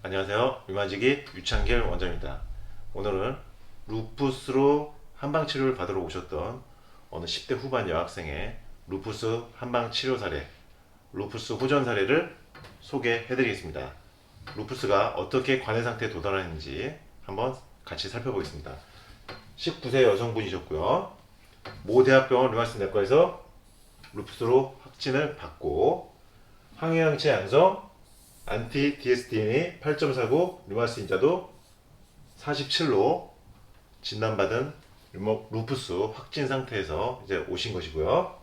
안녕하세요. 류마지기 유창길 원장입니다. 오늘은 루푸스로 한방치료를 받으러 오셨던 어느 10대 후반 여학생의 루푸스 한방치료 사례, 루푸스 호전 사례를 소개해 드리겠습니다. 루푸스가 어떻게 관해 상태에 도달하는지 한번 같이 살펴보겠습니다. 19세 여성분이셨고요. 모 대학병원 류마티스 내과에서 루푸스로 확진을 받고 항해항체 양성 안티 DSDNA 8.49 류마티스 인자도 47로 진단받은 루푸스 확진 상태에서 이제 오신 것이고요.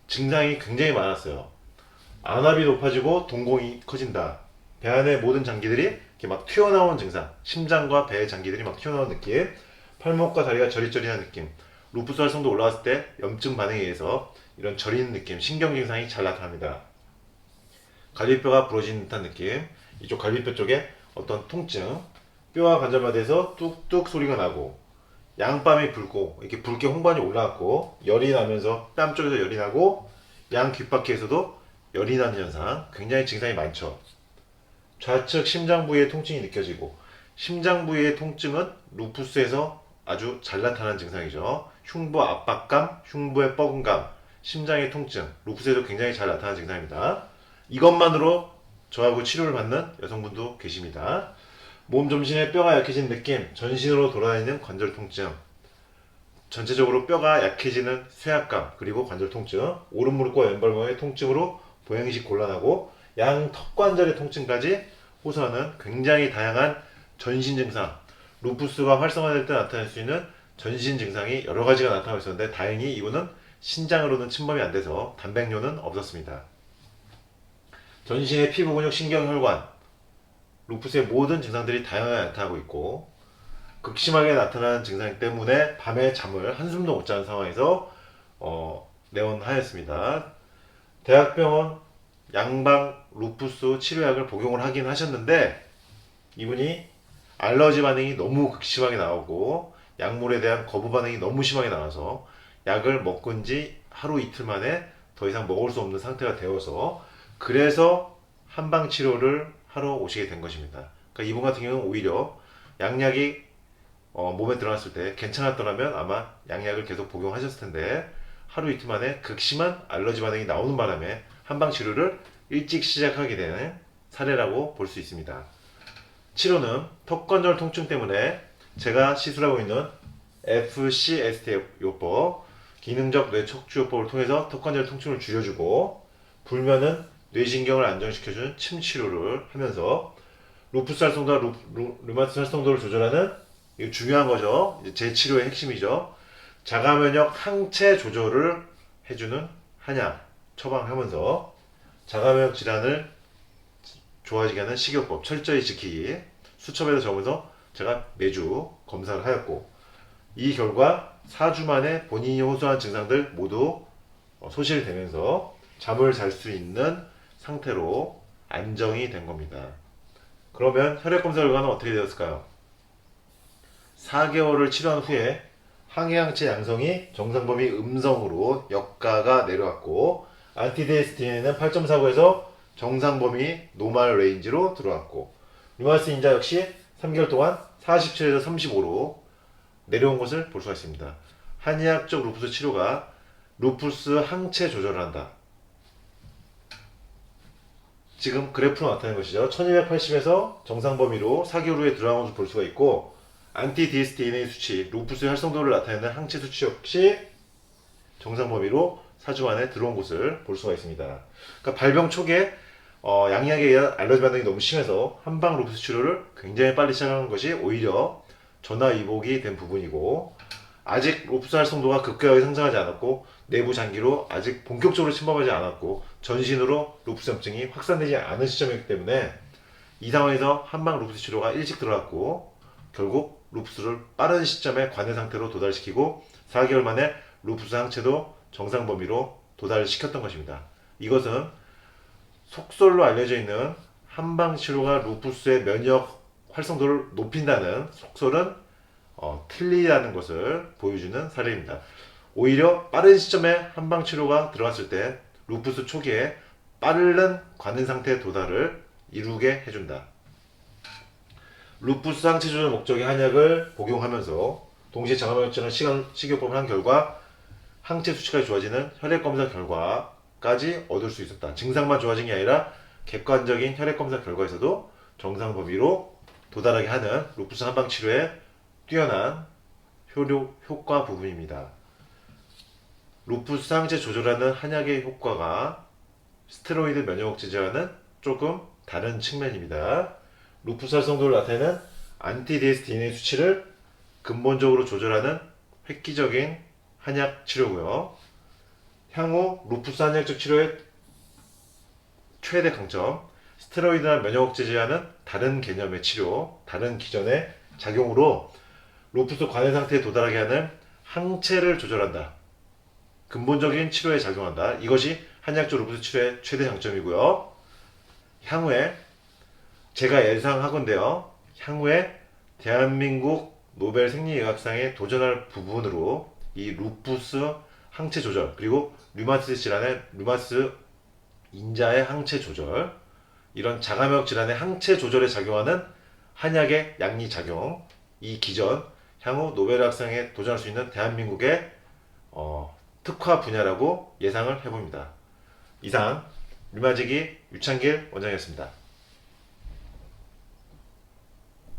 증상이 굉장히 많았어요. 안압이 높아지고 동공이 커진다. 배 안의 모든 장기들이 이렇게 막 튀어나온 증상. 심장과 배의 장기들이 막 튀어나온 느낌. 팔목과 다리가 저릿저릿한 느낌. 루푸스 활성도 올라갔을 때 염증 반응에 의해서 이런 저리는 느낌, 신경 증상이 잘 나타납니다. 갈비뼈가 부러진 듯한 느낌, 이쪽 갈비뼈 쪽에 어떤 통증, 뼈와 관절마디에서 뚝뚝 소리가 나고 양뺨이 붉고 이렇게 붉게 홍반이 올라왔고 열이 나면서 뺨 쪽에서 열이 나고 양 귓바퀴에서도 열이 나는 현상, 굉장히 증상이 많죠. 좌측 심장 부위의 통증이 느껴지고 심장 부위의 통증은 루푸스에서 아주 잘 나타나는 증상이죠. 흉부 압박감, 흉부의 뻐근감, 심장의 통증, 루푸스에도 굉장히 잘 나타나는 증상입니다. 이것만으로 저하고 치료를 받는 여성분도 계십니다. 몸 전신에 뼈가 약해진 느낌, 전신으로 돌아다니는 관절 통증, 전체적으로 뼈가 약해지는 쇠약감, 그리고 관절 통증, 오른 무릎과 왼발목의 통증으로 보행식 곤란하고 양 턱관절의 통증까지 호소하는 굉장히 다양한 전신 증상, 루푸스가 활성화될 때 나타날 수 있는 전신 증상이 여러 가지가 나타나고 있었는데 다행히 이분은 신장으로는 침범이 안 돼서 단백뇨는 없었습니다. 전신의 피부 근육 신경 혈관, 루푸스의 모든 증상들이 다양하게 나타나고 있고 극심하게 나타나는 증상 때문에 밤에 잠을 한숨도 못 자는 상황에서 내원하였습니다. 대학병원 양방 루푸스 치료약을 복용을 하긴 하셨는데 이분이 알러지 반응이 너무 극심하게 나오고 약물에 대한 거부 반응이 너무 심하게 나와서 약을 먹은 지 하루 이틀 만에 더 이상 먹을 수 없는 상태가 되어서 그래서 한방 치료를 하러 오시게 된 것입니다. 그러니까 이분 같은 경우는 오히려 양약이 몸에 들어갔을 때 괜찮았더라면 아마 양약을 계속 복용하셨을 텐데 하루 이틀 만에 극심한 알러지 반응이 나오는 바람에 한방 치료를 일찍 시작하게 되는 사례라고 볼 수 있습니다. 치료는 턱관절 통증 때문에 제가 시술하고 있는 FCST 요법, 기능적 뇌척추요법을 통해서 턱관절 통증을 줄여주고 불면은 뇌신경을 안정시켜주는 침 치료를 하면서 루푸스 활성도와 류마티스 활성도를 조절하는, 이거 중요한 거죠. 제 치료의 핵심이죠. 자가면역 항체 조절을 해주는 한약 처방하면서 자가면역 질환을 좋아지게 하는 식이요법 철저히 지키기, 수첩에다 적어서 제가 매주 검사를 하였고 이 결과 4주 만에 본인이 호소한 증상들 모두 소실되면서 잠을 잘 수 있는 상태로 안정이 된 겁니다. 그러면 혈액검사 결과는 어떻게 되었을까요? 4개월을 치료한 후에 항해항체 양성이 정상 범위 음성으로 역가가 내려왔고 안티데스틴은 8.49에서 정상 범위 노멀 레인지로 들어왔고 류마티스 인자 역시 3개월 동안 47에서 35로 내려온 것을 볼 수가 있습니다. 한의학적 루푸스 치료가 루푸스 항체 조절을 한다. 지금 그래프로 나타낸 것이죠. 1280에서 정상 범위로 4개월 후에 들어간 것을 볼 수가 있고 안티 DSDNA 수치, 루푸스의 활성도를 나타내는 항체 수치 역시 정상 범위로 4주 만에 들어온 것을 볼 수가 있습니다. 그러니까 발병 초기에 양약에 의한 알러지 반응이 너무 심해서 한방 루푸스 치료를 굉장히 빨리 시작하는 것이 오히려 전화위복이 된 부분이고 아직 루푸스 활성도가 급격하게 상승하지 않았고 내부 장기로 아직 본격적으로 침범하지 않았고 전신으로 루푸스 염증이 확산되지 않은 시점이기 때문에 이 상황에서 한방 루푸스 치료가 일찍 들어갔고 결국 루푸스를 빠른 시점에 관해 상태로 도달시키고 4개월 만에 루푸스 항체도 정상 범위로 도달시켰던 것입니다. 이것은 속설로 알려져 있는 한방 치료가 루푸스의 면역 활성도를 높인다는 속설은 틀리다는 것을 보여주는 사례입니다. 오히려 빠른 시점에 한방 치료가 들어갔을 때 루푸스 초기에 빠른 관해 상태 도달을 이루게 해준다. 루푸스 항체 조절 목적의 한약을 복용하면서 동시에 장암혈증을 식이요법을 한 결과 항체 수치가 좋아지는 혈액 검사 결과까지 얻을 수 있었다. 증상만 좋아진 게 아니라 객관적인 혈액 검사 결과에서도 정상 범위로 도달하게 하는 루푸스 한방 치료의 뛰어난 효과 부분입니다. 루푸스 항체 조절하는 한약의 효과가 스테로이드 면역력 제제와는 조금 다른 측면입니다. 루푸스 활성도를 나타내는 안티-DSDNA 수치를 근본적으로 조절하는 획기적인 한약 치료고요. 향후 루푸스 한약적 치료의 최대 강점, 스테로이드나 면역력 제제와는 다른 개념의 치료, 다른 기전의 작용으로 루푸스 관해 상태에 도달하게 하는 항체를 조절한다. 근본적인 치료에 작용한다. 이것이 한약적 루푸스 치료의 최대 장점이고요. 향후에 제가 예상하건대요. 향후에 대한민국 노벨 생리의학상에 도전할 부분으로 이 루푸스 항체 조절 그리고 류마티스 질환의 류마티스 인자의 항체 조절 이런 자가면역 질환의 항체 조절에 작용하는 한약의 양리 작용 이 기전 향후 노벨학상에 도전할 수 있는 대한민국의 특화 분야라고 예상을 해봅니다. 이상 류마지기 유창길 원장이었습니다.